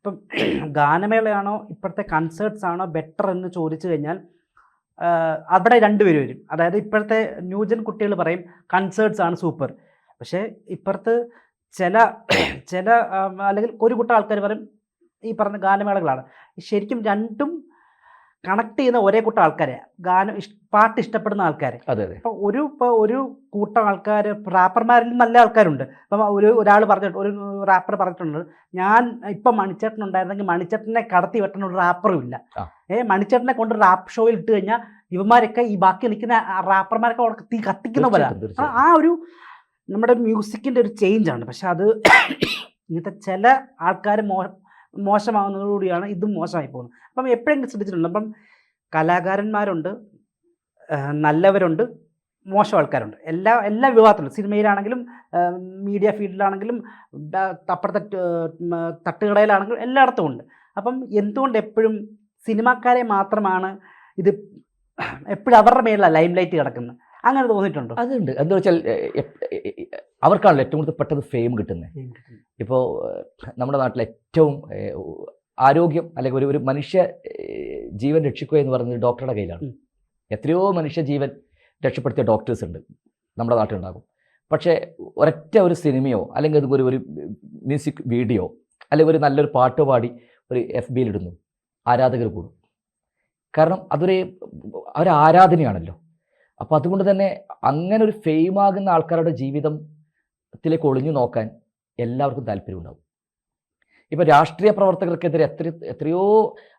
ഇപ്പം ഗാനമേളയാണോ ഇപ്പോഴത്തെ കൺസേർട്സ് ആണോ ബെറ്റർ എന്ന് ചോദിച്ചു കഴിഞ്ഞാൽ അവിടെ രണ്ടുപേരും വരും. അതായത് ഇപ്പോഴത്തെ ന്യൂജൻ കുട്ടികൾ പറയും കൺസേർട്സ് ആണ് സൂപ്പർ. പക്ഷേ ഇപ്പുറത്ത് ചില ചില അല്ലെങ്കിൽ ഒരു കൂട്ടം ആൾക്കാർ പറയും ഈ പറഞ്ഞ ഗാനമേളകളാണ്. ശരിക്കും രണ്ടും കണക്ട് ചെയ്യുന്ന ഒരേ കൂട്ടം ആൾക്കാരെ, പാട്ട് ഇഷ്ടപ്പെടുന്ന ആൾക്കാരെ. അപ്പോൾ ഒരു കൂട്ടം ആൾക്കാർ, റാപ്പർമാരിൽ നല്ല ആൾക്കാരുണ്ട്. അപ്പം ഒരാൾ പറഞ്ഞിട്ട്, ഒരു റാപ്പർ പറഞ്ഞിട്ടുണ്ട്, ഞാൻ ഇപ്പം മണിച്ചേട്ടൻ ഉണ്ടായിരുന്നെങ്കിൽ മണിച്ചേട്ടനെ കടത്തി വെട്ടുന്ന ഒരു റാപ്പറും ഇല്ല. മണിച്ചേട്ടനെ കൊണ്ട് റാപ്പ് ഷോയിൽ ഇട്ട് കഴിഞ്ഞാൽ ഇവന്മാരൊക്കെ ഈ ബാക്കി നിൽക്കുന്ന റാപ്പർമാരൊക്കെ അവിടെ തീ കത്തിക്കുന്ന പോലെ. ആ ഒരു നമ്മുടെ മ്യൂസിക്കിൻ്റെ ഒരു ചേഞ്ചാണ്. പക്ഷെ അത് ഇങ്ങനത്തെ ചില ആൾക്കാർ മോശമാകുന്നതോടുകൂടിയാണ് ഇതും മോശമായി പോകുന്നത്. അപ്പം എപ്പോഴെങ്കിലും ശ്രദ്ധിച്ചിട്ടുണ്ട്, അപ്പം കലാകാരന്മാരുണ്ട്, നല്ലവരുണ്ട്, മോശം ആൾക്കാരുണ്ട്, എല്ലാ വിഭാഗത്തിലും. സിനിമയിലാണെങ്കിലും മീഡിയ ഫീൽഡിലാണെങ്കിലും അപ്പുറത്തെ തട്ടുകടയിലാണെങ്കിലും എല്ലായിടത്തും ഉണ്ട്. അപ്പം എന്തുകൊണ്ട് എപ്പോഴും സിനിമാക്കാരെ മാത്രമാണ് ഇത് എപ്പോഴും അവരുടെ മേലുള്ള ലൈം ലൈറ്റ് കിടക്കുന്നത്? അങ്ങനെ തോന്നിയിട്ടുണ്ടോ? അതുണ്ട്. എന്താ വെച്ചാൽ അവർക്കാണല്ലോ ഏറ്റവും കൂടുതൽ പെട്ടെന്ന് ഫെയിം കിട്ടുന്നത്. ഇപ്പോൾ നമ്മുടെ നാട്ടിൽ ഏറ്റവും ആരോഗ്യം അല്ലെങ്കിൽ ഒരു മനുഷ്യ ജീവൻ രക്ഷിക്കുക എന്ന് പറയുന്നത് ഡോക്ടറുടെ കയ്യിലാണ്. എത്രയോ മനുഷ്യ ജീവൻ രക്ഷപ്പെടുത്തിയ ഡോക്ടേഴ്സ് ഉണ്ട് നമ്മുടെ നാട്ടിലുണ്ടാകും. പക്ഷേ ഒരൊറ്റ ഒരു സിനിമയോ അല്ലെങ്കിൽ അതുപോലെ ഒരു മ്യൂസിക് വീഡിയോ അല്ലെങ്കിൽ ഒരു നല്ലൊരു പാട്ട് പാടി ഒരു FBയിൽ ഇടുന്നു, ആരാധകർ കൂടും. കാരണം അതൊരു ആരാധനയാണല്ലോ. അപ്പോൾ അതുകൊണ്ട് തന്നെ അങ്ങനെ ഒരു ഫെയിമാകുന്ന ആൾക്കാരുടെ ജീവിതത്തിലേക്ക് ഒളിഞ്ഞു നോക്കാൻ എല്ലാവർക്കും താല്പര്യമുണ്ടാകും. ഇപ്പോൾ രാഷ്ട്രീയ പ്രവർത്തകർക്കെതിരെ എത്രയോ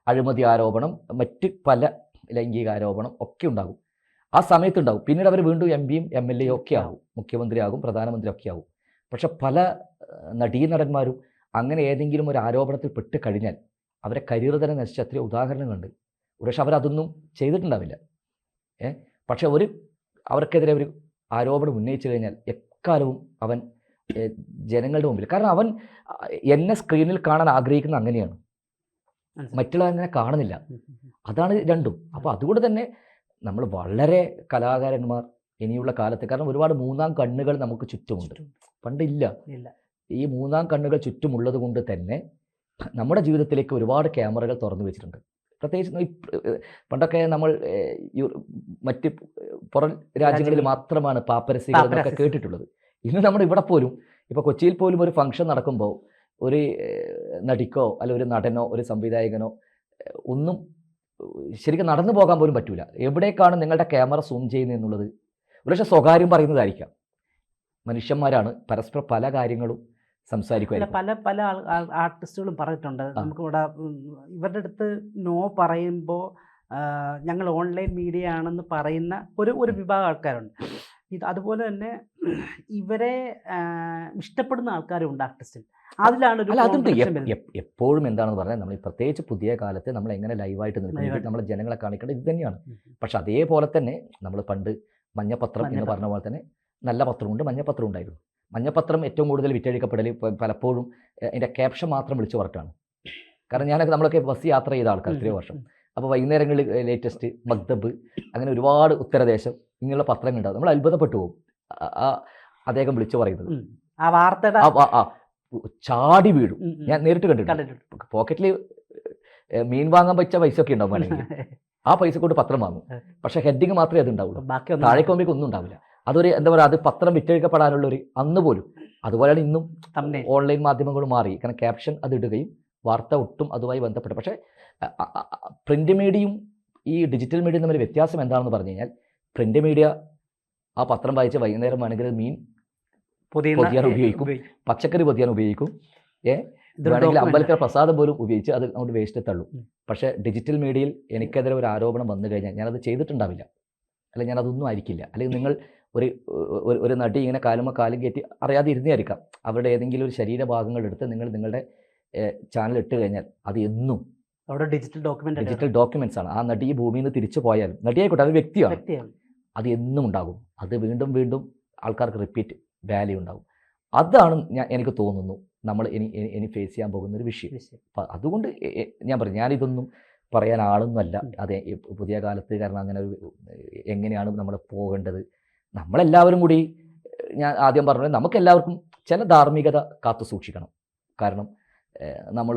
അഴിമതി ആരോപണം, മറ്റ് പല ലൈംഗിക ആരോപണം ഒക്കെ ഉണ്ടാകും. ആ സമയത്തുണ്ടാകും. പിന്നീട് അവർ വീണ്ടും MPയും MLA ഒക്കെ ആകും, മുഖ്യമന്ത്രിയാകും, പ്രധാനമന്ത്രി ഒക്കെ ആകും. പക്ഷെ പല നടീനടന്മാരും അങ്ങനെ ഏതെങ്കിലും ഒരു ആരോപണത്തിൽ പെട്ട് കഴിഞ്ഞാൽ അവരെ കരിയർ തന്നെ നശിച്ച എത്രയോ ഉദാഹരണങ്ങളുണ്ട്. പക്ഷെ അവരതൊന്നും ചെയ്തിട്ടുണ്ടാവില്ല. പക്ഷെ അവർക്കെതിരെ ഒരു ആരോപണം ഉന്നയിച്ചു കഴിഞ്ഞാൽ എക്കാലവും അവൻ ജനങ്ങളുടെ മുമ്പിൽ, കാരണം അവൻ എന്നെ സ്ക്രീനിൽ കാണാൻ ആഗ്രഹിക്കുന്ന അങ്ങനെയാണ്, മറ്റുള്ളവരെ കാണുന്നില്ല. അതാണ് രണ്ടും. അപ്പോൾ അതുകൊണ്ട് തന്നെ നമ്മൾ വളരെ കലാകാരന്മാർ ഇനിയുള്ള കാലത്ത്, കാരണം ഒരുപാട് മൂന്നാം കണ്ണുകൾ നമുക്ക് ചുറ്റുമുണ്ട്, പണ്ടില്ല. ഈ മൂന്നാം കണ്ണുകൾ ചുറ്റുമുള്ളത് കൊണ്ട് തന്നെ നമ്മുടെ ജീവിതത്തിലേക്ക് ഒരുപാട് ക്യാമറകൾ തുറന്നു വെച്ചിട്ടുണ്ട്. പ്രത്യേകിച്ച് പണ്ടൊക്കെ നമ്മൾ മറ്റ് പുറം രാജ്യങ്ങളിൽ മാത്രമാണ് പാപ്പരസികൾ എന്നൊക്കെ കേട്ടിട്ടുള്ളത്. ഇന്ന് നമ്മുടെ ഇവിടെ പോലും, ഇപ്പോൾ കൊച്ചിയിൽ പോലും ഒരു ഫംഗ്ഷൻ നടക്കുമ്പോൾ ഒരു നടിക്കോ അല്ല ഒരു നടനോ ഒരു സംവിധായകനോ ഒന്നും ശരിക്കും നടന്നു പോകാൻ പോലും പറ്റൂല. എവിടേക്കാണ് നിങ്ങളുടെ ക്യാമറ സൂം ചെയ്യുന്നത് എന്നുള്ളത് ഒരുപക്ഷെ സ്വകാര്യം പറയുന്നതായിരിക്കാം. മനുഷ്യന്മാരാണ്, പരസ്പരം പല കാര്യങ്ങളും സംസാരിക്കുക. പല ആർട്ടിസ്റ്റുകളും പറഞ്ഞിട്ടുണ്ട്, നമുക്കിവിടെ ഇവരുടെ അടുത്ത് നോ പറയുമ്പോൾ ഞങ്ങൾ ഓൺലൈൻ മീഡിയ ആണെന്ന് പറയുന്ന ഒരു വിഭാഗം ആൾക്കാരുണ്ട്. അതുപോലെ തന്നെ ഇവരെ ഇഷ്ടപ്പെടുന്ന ആൾക്കാരും ഉണ്ട് ആർട്ടിസ്റ്റിൽ. അതിലാണ് എപ്പോഴും എന്താണെന്ന് പറഞ്ഞാൽ, നമ്മൾ പ്രത്യേകിച്ച് പുതിയ കാലത്ത് നമ്മൾ എങ്ങനെ ലൈവായിട്ട് നിൽക്കുന്നത്, നമ്മളെ ജനങ്ങളെ കാണിക്കേണ്ടത് ഇത് തന്നെയാണ്. പക്ഷെ അതേപോലെ തന്നെ നമ്മൾ പണ്ട് മഞ്ഞപ്പത്രം എന്ന് പറഞ്ഞ പോലെ തന്നെ നല്ല പത്രമുണ്ട്, മഞ്ഞപ്പത്രം ഉണ്ടായിരുന്നു. മഞ്ഞപ്പത്രം ഏറ്റവും കൂടുതൽ വിറ്റഴിക്കപ്പെടൽ പലപ്പോഴും അതിൻ്റെ ക്യാപ്ഷൻ മാത്രം വിളിച്ചു പറഞ്ഞിട്ടാണ്. കാരണം നമ്മളൊക്കെ ബസ് യാത്ര ചെയ്ത ആൾക്കാർ എത്രയോ വർഷം. അപ്പോൾ വൈകുന്നേരങ്ങളിൽ ലേറ്റസ്റ്റ്, മക്തബ്, അങ്ങനെ ഒരുപാട് ഉത്തരദേശം ഇങ്ങനെയുള്ള പത്രങ്ങളുണ്ടാകും. നമ്മൾ അത്ഭുതപ്പെട്ടു പോകും അദ്ദേഹം വിളിച്ചു പറയുന്നത്. ആ വാർത്തയുടെ ചാടി വീഴും. ഞാൻ നേരിട്ട് കണ്ടിട്ടുണ്ട്. പോക്കറ്റിൽ മീൻ വാങ്ങാൻ പറ്റിയ പൈസ ഒക്കെ ഉണ്ടാവും വേണമെങ്കിൽ ആ പൈസ കൊണ്ട് പത്രം വാങ്ങും. പക്ഷെ ഹെഡിങ് മാത്രമേ അത് ഉണ്ടാവുള്ളൂ, താഴേക്ക് പോകുമ്പോഴേക്കും ഒന്നും ഉണ്ടാവില്ല. അതൊരു എന്താ പറയുക, അത് പത്രം വിറ്റഴിക്കപ്പെടാനുള്ളൊരു അന്ന് പോലും. അതുപോലെയാണ് ഇന്നും ഓൺലൈൻ മാധ്യമങ്ങൾ മാറി. കാരണം ക്യാപ്ഷൻ അത് ഇടുകയും വാർത്ത ഒട്ടും അതുമായി ബന്ധപ്പെട്ട്. പക്ഷേ പ്രിൻ്റ് മീഡിയയും ഈ ഡിജിറ്റൽ മീഡിയയും തമ്മിൽ വ്യത്യാസം എന്താണെന്ന് പറഞ്ഞു കഴിഞ്ഞാൽ, പ്രിൻ്റ് മീഡിയ ആ പത്രം വായിച്ച് വൈകുന്നേരം വേണമെങ്കിൽ മീൻ പൊതിയാൻ ഉപയോഗിക്കും, പച്ചക്കറി പൊതിയാൻ ഉപയോഗിക്കും, വേണമെങ്കിൽ അമ്പലത്തിലെ പ്രസാദം പോലും ഉപയോഗിച്ച് അത് അങ്ങോട്ട് വേസ്റ്റ് തള്ളും. പക്ഷേ ഡിജിറ്റൽ മീഡിയയിൽ എനിക്കെതിരെ ഒരു ആരോപണം വന്നു കഴിഞ്ഞാൽ ഞാനത് ചെയ്തിട്ടുണ്ടാവില്ല, അല്ലെങ്കിൽ ഞാനതൊന്നും ആയിരിക്കില്ല. അല്ലെങ്കിൽ നിങ്ങൾ ഒരു നടി ഇങ്ങനെ കാലും കയറ്റി അറിയാതെ ഇരുന്നായിരിക്കാം, അവരുടെ ഏതെങ്കിലും ഒരു ശരീരഭാഗങ്ങൾ എടുത്ത് നിങ്ങളുടെ ചാനൽ ഇട്ട് കഴിഞ്ഞാൽ അത് എന്നും അവിടെ ഡിജിറ്റൽ ഡോക്യുമെന്റ്സ് ആണ്. ആ നടി ഈ ഭൂമിയിൽ നിന്ന് തിരിച്ചു പോയാലും, നടിയായിക്കോട്ടെ, അത് വ്യക്തിയാണ്, അത് എന്നും ഉണ്ടാകും. അത് വീണ്ടും വീണ്ടും ആൾക്കാർക്ക് റിപ്പീറ്റ് വാല്യൂ ഉണ്ടാകും. അതാണ് എനിക്ക് തോന്നുന്നു നമ്മൾ ഇനി ഫേസ് ചെയ്യാൻ പോകുന്ന ഒരു വിഷയം. അപ്പം അതുകൊണ്ട് ഞാൻ പറഞ്ഞു, ഞാനിതൊന്നും പറയാൻ ആളൊന്നുമല്ല. അതെ, പുതിയ കാലത്ത് കാരണം അങ്ങനെ ഒരു എങ്ങനെയാണ് നമ്മൾ പോകേണ്ടത്, നമ്മളെല്ലാവരും കൂടി, ഞാൻ ആദ്യം പറഞ്ഞത്, നമുക്കെല്ലാവർക്കും ചില ധാർമ്മികത കാത്തു സൂക്ഷിക്കണം. കാരണം നമ്മൾ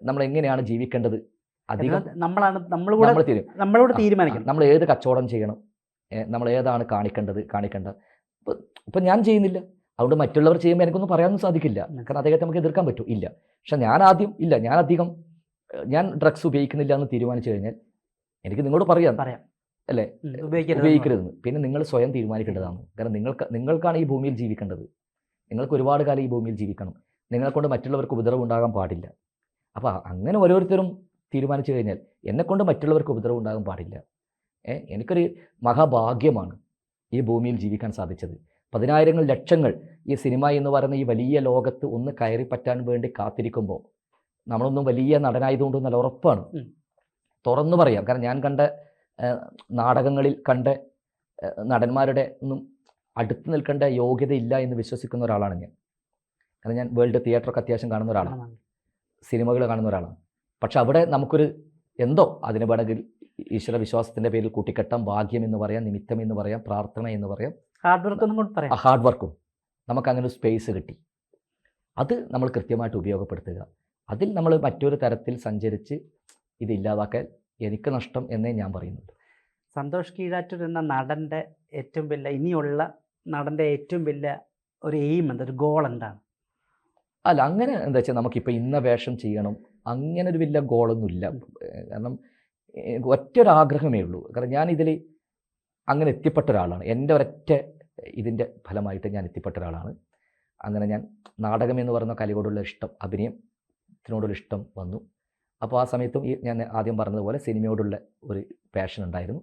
നമ്മൾ എങ്ങനെയാണ് ജീവിക്കേണ്ടത് അധികം നമ്മളോട് നമ്മൾ തീരുമാനിക്കണം. നമ്മൾ ഏത് കച്ചവടം ചെയ്യണം, നമ്മൾ ഏതാണ് കാണിക്കേണ്ടത്. ഇപ്പം ഞാൻ ചെയ്യുന്നില്ല, അതുകൊണ്ട് മറ്റുള്ളവർ ചെയ്യുമ്പോൾ എനിക്കൊന്നും പറയാനൊന്നും സാധിക്കില്ല. കാരണം അദ്ദേഹത്തെ നമുക്ക് എതിർക്കാൻ പറ്റും ഇല്ല. പക്ഷെ ഞാൻ ഡ്രഗ്സ് ഉപയോഗിക്കുന്നില്ല എന്ന് തീരുമാനിച്ചു കഴിഞ്ഞാൽ എനിക്ക് നിങ്ങളോട് പറയാം അല്ലേ, ഉപയോഗിക്കരുതെന്ന്. പിന്നെ നിങ്ങൾ സ്വയം തീരുമാനിക്കേണ്ടതാണ്. കാരണം നിങ്ങൾക്കാണ് ഈ ഭൂമിയിൽ ജീവിക്കേണ്ടത്. നിങ്ങൾക്ക് ഒരുപാട് കാലം ഈ ഭൂമിയിൽ ജീവിക്കണം. നിങ്ങളെക്കൊണ്ട് മറ്റുള്ളവർക്ക് ഉപദ്രവം ഉണ്ടാകാൻ പാടില്ല. അപ്പോൾ അങ്ങനെ ഓരോരുത്തരും തീരുമാനിച്ചു കഴിഞ്ഞാൽ എന്നെക്കൊണ്ട് മറ്റുള്ളവർക്ക് ഉപദ്രവം ഉണ്ടാകാൻ പാടില്ല. എനിക്കൊരു മഹാഭാഗ്യമാണ് ഈ ഭൂമിയിൽ ജീവിക്കാൻ സാധിച്ചത്. 10,000 ലക്ഷങ്ങൾ ഈ സിനിമ എന്ന് പറയുന്ന ഈ വലിയ ലോകത്ത് ഒന്ന് കയറി പറ്റാൻ വേണ്ടി കാത്തിരിക്കുമ്പോൾ നമ്മളൊന്നും വലിയ നടനായതുകൊണ്ട് നല്ല ഉറപ്പാണ്, തുറന്നു പറയാം. കാരണം ഞാൻ കണ്ട നാടകങ്ങളിൽ കണ്ട നടന്മാരുടെ ഒന്നും അടുത്ത് നിൽക്കേണ്ട യോഗ്യതയില്ല എന്ന് വിശ്വസിക്കുന്ന ഒരാളാണ് ഞാൻ. കാരണം ഞാൻ വേൾഡ് തിയേറ്ററൊക്കെ അത്യാവശ്യം കാണുന്ന ഒരാളാണ്, സിനിമകൾ കാണുന്ന ഒരാളാണ്. പക്ഷെ അവിടെ നമുക്കൊരു എന്തോ അതിന് വേണമെങ്കിൽ ഈശ്വര വിശ്വാസത്തിൻ്റെ പേരിൽ കൂട്ടിക്കെട്ടാം, ഭാഗ്യം എന്ന് പറയാം, നിമിത്തം എന്ന് പറയാം, പ്രാർത്ഥന എന്ന് പറയാം, ഹാർഡ് വർക്കും. നമുക്കങ്ങനെ ഒരു സ്പേസ് കിട്ടി. അത് നമ്മൾ കൃത്യമായിട്ട് ഉപയോഗപ്പെടുത്തുക. അതിൽ നമ്മൾ മറ്റൊരു തരത്തിൽ സഞ്ചരിച്ച് ഇതില്ലാതാക്കാൻ എനിക്ക് നഷ്ടം എന്നേ ഞാൻ പറയുന്നുള്ളൂ. സന്തോഷ് കീഴാറ്റൂർ എന്ന നടൻ്റെ ഏറ്റവും വലിയ ഇനിയുള്ള നടൻ്റെ ഏറ്റവും വലിയ ഒരു എയിം എന്താ, ഒരു ഗോൾ എന്താണ്? അല്ല, അങ്ങനെ എന്താ വെച്ചാൽ നമുക്കിപ്പോൾ ഇന്ന വേഷം ചെയ്യണം അങ്ങനെ ഒരു വലിയ ഗോളൊന്നുമില്ല. കാരണം ഒറ്റൊരാഗ്രഹമേ ഉള്ളൂ. കാരണം ഞാനിതിൽ അങ്ങനെ എത്തിപ്പെട്ട ഒരാളാണ്. എൻ്റെ ഒരൊറ്റ ഇതിൻ്റെ ഫലമായിട്ട് ഞാൻ എത്തിപ്പെട്ട ഒരാളാണ്. അങ്ങനെ ഞാൻ നാടകം എന്ന് പറയുന്ന കലയോടുള്ള ഇഷ്ടം, അഭിനയത്തിനോടുള്ള ഇഷ്ടം വന്നു. അപ്പോൾ ആ സമയത്തും ഞാൻ ആദ്യം പറഞ്ഞതുപോലെ സിനിമയോടുള്ള ഒരു പാഷൻ ഉണ്ടായിരുന്നു.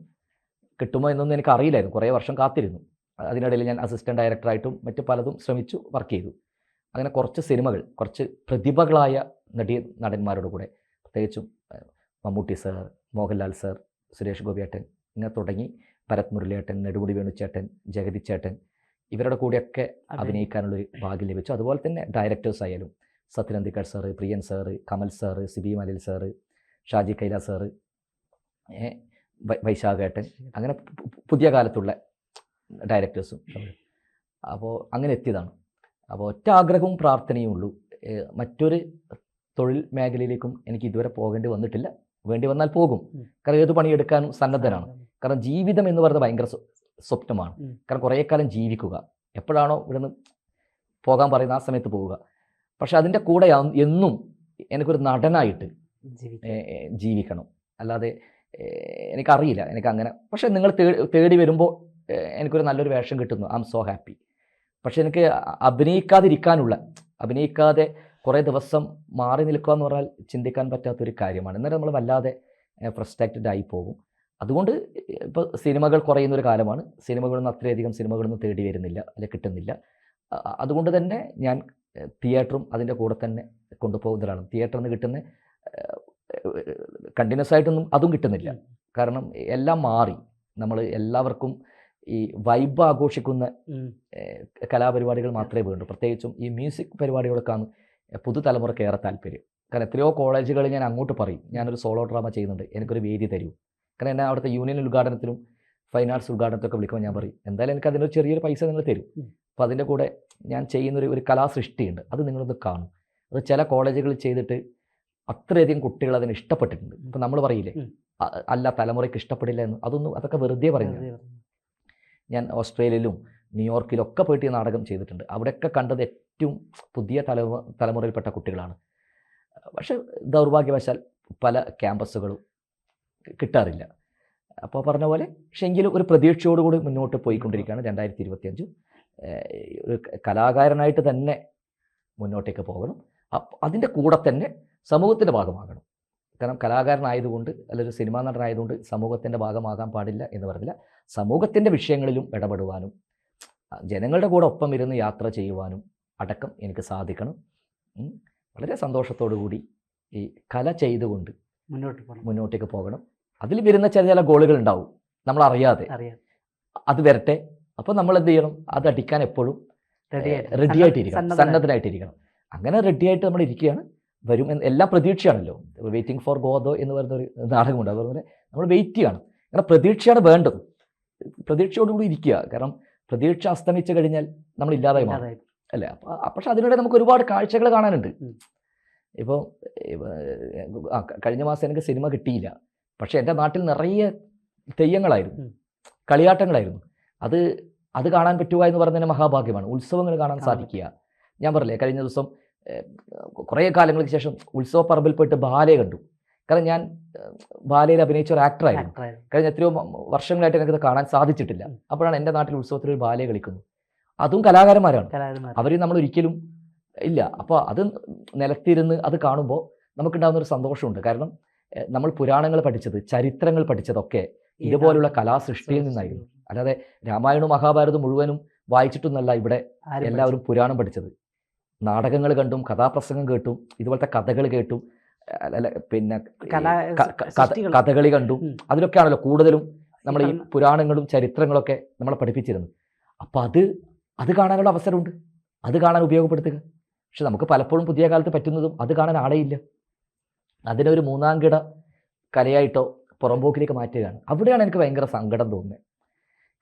കിട്ടുമോ എന്നൊന്നും എനിക്ക് അറിയില്ലായിരുന്നു. കുറേ വർഷം കാത്തിരുന്നു. അതിനിടയിൽ ഞാൻ അസിസ്റ്റൻറ്റ് ഡയറക്ടറായിട്ടും മറ്റു പലതും ശ്രമിച്ചു, വർക്ക് ചെയ്തു. അങ്ങനെ കുറച്ച് സിനിമകൾ, കുറച്ച് പ്രതിഭകളായ നടന്മാരോട് കൂടെ, പ്രത്യേകിച്ചും മമ്മൂട്ടി സാർ, മോഹൻലാൽ സാർ, സുരേഷ് ഗോപിയേട്ടൻ, ഇങ്ങനെ തുടങ്ങി ഭരത് മുരളിയേട്ടൻ, നെടുമുടി വേണുചേട്ടൻ, ജഗതി ചേട്ടൻ, ഇവരുടെ കൂടെയൊക്കെ അഭിനയിക്കാനുള്ളൊരു ഭാഗ്യം ലഭിച്ചു. അതുപോലെ തന്നെ ഡയറക്ടേഴ്സ് ആയാലും Sathyan Anthikad sir, Priyan sir, Kamal sir, Sibi Malayil sir, Shaji Kailas sir, വൈശാഖേട്ടൻ, അങ്ങനെ പുതിയ കാലത്തുള്ള ഡയറക്ടേഴ്സും. അപ്പോൾ അങ്ങനെ എത്തിയതാണ്. അപ്പോൾ ഒറ്റ ആഗ്രഹവും പ്രാർത്ഥനയും ഉള്ളൂ. മറ്റൊരു തൊഴിൽ മേഖലയിലേക്കും എനിക്ക് ഇതുവരെ പോകേണ്ടി വന്നിട്ടില്ല. വേണ്ടി വന്നാൽ പോകും. കാരണം ഏത് പണിയെടുക്കാനും സന്നദ്ധനാണ്. കാരണം ജീവിതം എന്ന് പറയുന്നത് ഭയങ്കര സ്വപ്നമാണ്. കാരണം കുറേ കാലം ജീവിക്കുക, എപ്പോഴാണോ ഇവിടുന്ന് പോകാൻ പറയുന്ന ആ സമയത്ത് പോവുക. പക്ഷെ അതിൻ്റെ കൂടെ എന്നും എനിക്കൊരു നടനായിട്ട് ജീവിക്കണം. അല്ലാതെ എനിക്കറിയില്ല, എനിക്കങ്ങനെ. പക്ഷെ നിങ്ങൾ തേടി വരുമ്പോൾ എനിക്കൊരു നല്ലൊരു വേഷം കിട്ടുന്നു, ഐ എം സോ ഹാപ്പി. പക്ഷെ എനിക്ക് അഭിനയിക്കാതെ കുറേ ദിവസം മാറി നിൽക്കുക എന്ന് പറഞ്ഞാൽ ചിന്തിക്കാൻ പറ്റാത്തൊരു കാര്യമാണ്. എന്നാലും നമ്മൾ വല്ലാതെ ഫ്രസ്ട്രേറ്റഡ് ആയി പോകും. അതുകൊണ്ട് ഇപ്പോൾ സിനിമകൾ കുറയുന്നൊരു കാലമാണ്. സിനിമകളൊന്നും അത്രയധികം സിനിമകളൊന്നും തേടി വരുന്നില്ല, അല്ലെങ്കിൽ കിട്ടുന്നില്ല. അതുകൊണ്ട് തന്നെ ഞാൻ തിയേറ്ററും അതിൻ്റെ കൂടെ തന്നെ കൊണ്ടുപോകുന്നതാണ്. തിയേറ്ററിൽ നിന്ന് കിട്ടുന്ന കണ്ടിന്യൂസ് ആയിട്ടൊന്നും അതും കിട്ടുന്നില്ല. കാരണം എല്ലാം മാറി. നമ്മൾ എല്ലാവർക്കും ഈ വൈബ് ആഘോഷിക്കുന്ന കലാപരിപാടികൾ മാത്രമേ വേണ്ടൂ. പ്രത്യേകിച്ചും ഈ മ്യൂസിക് പരിപാടികൾക്കാണ് പുതുതലമുറയ്ക്ക് ഏറെ താല്പര്യം. കാരണം എത്രയോ കോളേജുകളിൽ ഞാൻ അങ്ങോട്ട് പറയും, ഞാനൊരു സോളോ ഡ്രാമ ചെയ്യുന്നുണ്ട്, എനിക്കൊരു വേദി തരൂ. കാരണം എന്നെ അവിടുത്തെ യൂണിയൻ ഉദ്ഘാടനത്തിലും ഫൈൻ ആർട്സ് ഉദ്ഘാടനത്തിലൊക്കെ വിളിക്കുമ്പോൾ ഞാൻ പറയും, എന്തായാലും എനിക്ക് അതിനൊരു ചെറിയൊരു പൈസ നിങ്ങൾ തരും. അപ്പോൾ അതിൻ്റെ കൂടെ ഞാൻ ചെയ്യുന്നൊരു കലാസൃഷ്ടിയുണ്ട്, അത് നിങ്ങളൊന്ന് കാണും. അത് ചില കോളേജുകളിൽ ചെയ്തിട്ട് അത്രയധികം കുട്ടികൾ അതിന് ഇഷ്ടപ്പെട്ടിട്ടുണ്ട്. ഇപ്പം നമ്മൾ പറയില്ലേ, അല്ല തലമുറയ്ക്ക് ഇഷ്ടപ്പെടില്ല എന്ന്, അതൊക്കെ വെറുതെ പറയുന്നത്. ഞാൻ ഓസ്ട്രേലിയയിലും ന്യൂയോർക്കിലൊക്കെ പോയിട്ട് ഈ നാടകം ചെയ്തിട്ടുണ്ട്. അവിടെയൊക്കെ കണ്ടത് ഏറ്റവും പുതിയ തലമുറയിൽപ്പെട്ട കുട്ടികളാണ്. പക്ഷെ ദൗർഭാഗ്യവശാൽ പല ക്യാമ്പസുകളും കിട്ടാറില്ല. അപ്പോൾ പറഞ്ഞ പോലെ പക്ഷെ എങ്കിലും ഒരു പ്രതീക്ഷയോടുകൂടി മുന്നോട്ട് പോയിക്കൊണ്ടിരിക്കുകയാണ്. 2025 ഒരു കലാകാരനായിട്ട് തന്നെ മുന്നോട്ടേക്ക് പോകണം. അതിൻ്റെ കൂടെ തന്നെ സമൂഹത്തിൻ്റെ ഭാഗമാകണം. കാരണം കലാകാരനായതുകൊണ്ട് അല്ലെങ്കിൽ സിനിമാ നടനായതുകൊണ്ട് സമൂഹത്തിൻ്റെ ഭാഗമാകാൻ പാടില്ല എന്ന് പറഞ്ഞില്ല. സമൂഹത്തിൻ്റെ വിഷയങ്ങളിലും ഇടപെടുവാനും ജനങ്ങളുടെ കൂടെ ഒപ്പം ഇരുന്ന് യാത്ര ചെയ്യുവാനും അടക്കം എനിക്ക് സാധിക്കണം. വളരെ സന്തോഷത്തോടു കൂടി ഈ കല ചെയ്തുകൊണ്ട് മുന്നോട്ടേക്ക് പോകണം. അതിൽ വരുന്ന ചില ഗോളുകൾ ഉണ്ടാവും നമ്മളറിയാതെ, അത് വരട്ടെ. അപ്പോൾ നമ്മൾ എന്ത് ചെയ്യണം, അത് അടിക്കാൻ എപ്പോഴും റെഡി ആയിട്ടിരിക്കണം, സന്നദ്ധനായിട്ടിരിക്കണം. അങ്ങനെ റെഡിയായിട്ട് നമ്മൾ ഇരിക്കുകയാണ്. വരും എല്ലാം പ്രതീക്ഷയാണല്ലോ. വെയിറ്റിംഗ് ഫോർ ഗോദോ എന്ന് പറയുന്നൊരു നാടകമുണ്ട്. അതുപോലെ നമ്മൾ വെയിറ്റ് ചെയ്യണം. കാരണം പ്രതീക്ഷയാണ് വേണ്ടത്. പ്രതീക്ഷയോടുകൂടി ഇരിക്കുക. കാരണം പ്രതീക്ഷ അസ്തമിച്ചു കഴിഞ്ഞാൽ നമ്മൾ ഇല്ലാതായി മാറും അല്ലേ. പക്ഷെ അതിനിടെ നമുക്ക് ഒരുപാട് കാഴ്ചകൾ കാണാനുണ്ട്. ഇപ്പോൾ കഴിഞ്ഞ മാസം എനിക്ക് സിനിമ കിട്ടിയില്ല, പക്ഷേ എൻ്റെ നാട്ടിൽ നിറയെ തെയ്യങ്ങളായിരുന്നു, കളിയാട്ടങ്ങളായിരുന്നു. അത് കാണാൻ പറ്റുക എന്ന് പറയുന്നതിന് മഹാഭാഗ്യമാണ്. ഉത്സവങ്ങൾ കാണാൻ സാധിക്കുക. ഞാൻ പറഞ്ഞില്ലേ, കഴിഞ്ഞ ദിവസം കുറേ കാലങ്ങൾക്ക് ശേഷം ഉത്സവ പറമ്പിൽ പോയിട്ട് ബാലെ കണ്ടു. കാരണം ഞാൻ ബാലയിൽ അഭിനയിച്ച ഒരു ആക്ടറായിരുന്നു. കഴിഞ്ഞ എത്രയോ വർഷങ്ങളായിട്ട് എനിക്കത് കാണാൻ സാധിച്ചിട്ടില്ല. അപ്പോഴാണ് എൻ്റെ നാട്ടിൽ ഉത്സവത്തിൽ ഒരു ബാലെ കളിക്കുന്നു. അതും കലാകാരന്മാരാണ്, അവർ നമ്മൾ ഒരിക്കലും ഇല്ല. അപ്പോൾ അത് നിലത്തിരുന്ന് അത് കാണുമ്പോൾ നമുക്കുണ്ടാകുന്ന ഒരു സന്തോഷമുണ്ട്. കാരണം നമ്മൾ പുരാണങ്ങൾ പഠിച്ചത്, ചരിത്രങ്ങൾ പഠിച്ചതൊക്കെ ഇതുപോലുള്ള കലാസൃഷ്ടിയിൽ നിന്നായിരുന്നു. അല്ലാതെ രാമായണവും മഹാഭാരതവും മുഴുവനും വായിച്ചിട്ടൊന്നല്ല ഇവിടെ എല്ലാവരും പുരാണം പഠിച്ചത്. നാടകങ്ങൾ കണ്ടും കഥാപ്രസംഗം കേട്ടും ഇതുപോലത്തെ കഥകൾ കേട്ടും പിന്നെ കഥകളി കണ്ടും അതിലൊക്കെയാണല്ലോ കൂടുതലും നമ്മൾ ഈ പുരാണങ്ങളും ചരിത്രങ്ങളൊക്കെ നമ്മളെ പഠിപ്പിച്ചിരുന്നത്. അപ്പോൾ അത് കാണാനുള്ള അവസരമുണ്ട്, അത് കാണാൻ ഉപയോഗപ്പെടുത്തുക. പക്ഷെ നമുക്ക് പലപ്പോഴും പുതിയ കാലത്ത് പറ്റുന്നതും അത് കാണാൻ ആളെയില്ല. അതിനൊരു മൂന്നാംകിട കലയായിട്ടോ പുറമ്പോക്കിലേക്ക് മാറ്റുകയാണ്. അവിടെയാണ് എനിക്ക് ഭയങ്കര സങ്കടം തോന്നുന്നത്.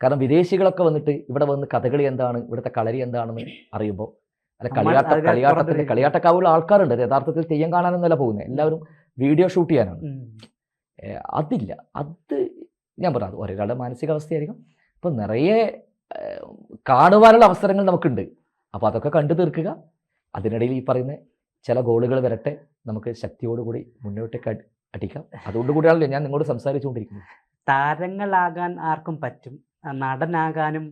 കാരണം വിദേശികളൊക്കെ വന്നിട്ട് ഇവിടെ വന്ന് കഥകളി എന്താണ്, ഇവിടുത്തെ കളരി എന്താണെന്ന് അറിയുമ്പോൾ, അല്ല കളിയാട്ടക്കാവുള്ള ആൾക്കാരുണ്ട്, യഥാർത്ഥത്തിൽ തെയ്യം കാണാനൊന്നുമല്ല പോകുന്നത്, എല്ലാവരും വീഡിയോ ഷൂട്ട് ചെയ്യാനാണ്. അതില്ല. അത് ഞാൻ പറഞ്ഞു, ഒരാളുടെ മാനസികാവസ്ഥയായിരിക്കും. അപ്പം നിറയെ കാണുവാനുള്ള അവസരങ്ങൾ നമുക്കുണ്ട്. അപ്പോൾ അതൊക്കെ കണ്ടു തീർക്കുക. അതിനിടയിൽ ഈ പറയുന്ന ചില ഗോളുകൾ വരട്ടെ, നമുക്ക് ശക്തിയോടുകൂടി മുന്നോട്ടേക്ക് അടിക്കാം. അതുകൊണ്ടുകൂടിയാണല്ലോ ഞാൻ നിങ്ങളോട് സംസാരിച്ചുകൊണ്ടിരിക്കുന്നത്. താരങ്ങളാകാൻ ആർക്കും പറ്റും, നടനാകാനും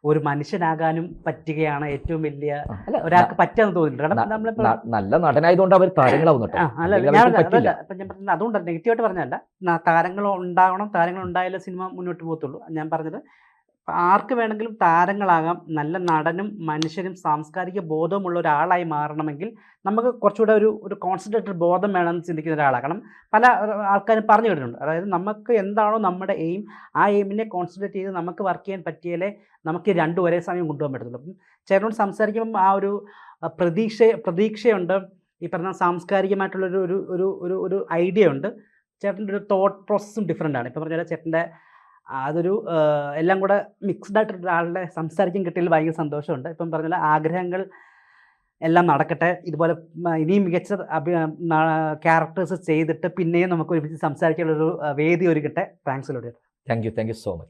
ഒരു മനുഷ്യനാകാനും പറ്റുകയാണ് ഏറ്റവും വലിയ ഒരാൾക്ക് പറ്റാന്ന് തോന്നുന്നുണ്ട്. നല്ല നടനായതുകൊണ്ട് അവർ താരങ്ങളാവുന്നുണ്ട്. അതുകൊണ്ട് നെഗറ്റീവായിട്ട് പറഞ്ഞല്ല, താരങ്ങൾ ഉണ്ടാവണം, താരങ്ങൾ ഉണ്ടായാലേ സിനിമ മുന്നോട്ട് പോകത്തുള്ളൂ. ഞാൻ പറഞ്ഞത് ആർക്ക് വേണമെങ്കിലും താരങ്ങളാകാം. നല്ല നടനും മനുഷ്യനും സാംസ്കാരിക ബോധമുള്ള ഒരാളായി മാറണമെങ്കിൽ നമുക്ക് കുറച്ചുകൂടെ ഒരു കോൺസെൻട്രേറ്റഡ് ബോധം വേണമെന്ന് ചിന്തിക്കുന്ന ഒരാളാണ്. കാരണം പല ആൾക്കാരും പറഞ്ഞു കേട്ടിട്ടുണ്ട്, അതായത് നമുക്ക് എന്താണോ നമ്മുടെ എയിം, ആ എയിമിനെ കോൺസെൻട്രേറ്റ് ചെയ്ത് നമുക്ക് വർക്ക് ചെയ്യാൻ പറ്റിയാലേ നമുക്ക് രണ്ടും ഒരേ സമയം കൊണ്ടുപോകാൻ പറ്റത്തുള്ളൂ. അപ്പം ചേട്ടനോട് സംസാരിക്കുമ്പം ആ ഒരു പ്രതീക്ഷയുണ്ട്. ഈ പറഞ്ഞ സാംസ്കാരികമായിട്ടുള്ളൊരു ഒരു ഒരു ഒരു ഐഡിയ ഉണ്ട്. ചേട്ടൻ്റെ ഒരു തോട്ട് പ്രോസസ്സും ഡിഫറെൻ്റ് ആണ്. ഇപ്പം പറഞ്ഞാൽ ചേട്ടൻ്റെ അതൊരു എല്ലാം കൂടെ മിക്സ്ഡ് ആയിട്ട് ഒരാളുടെ സംസാരിക്കാൻ കിട്ടിയതിൽ ഭയങ്കര സന്തോഷമുണ്ട്. ഇപ്പം പറഞ്ഞാൽ ആഗ്രഹങ്ങൾ എല്ലാം നടക്കട്ടെ, ഇതുപോലെ ഇനിയും മികച്ച ക്യാരക്ടേഴ്സ് ചെയ്തിട്ട് പിന്നെയും നമുക്ക് ഒരുമിച്ച് സംസാരിക്കാനുള്ളൊരു വേദി ഒരുക്കട്ടെ. Thanks load. Thank you so much.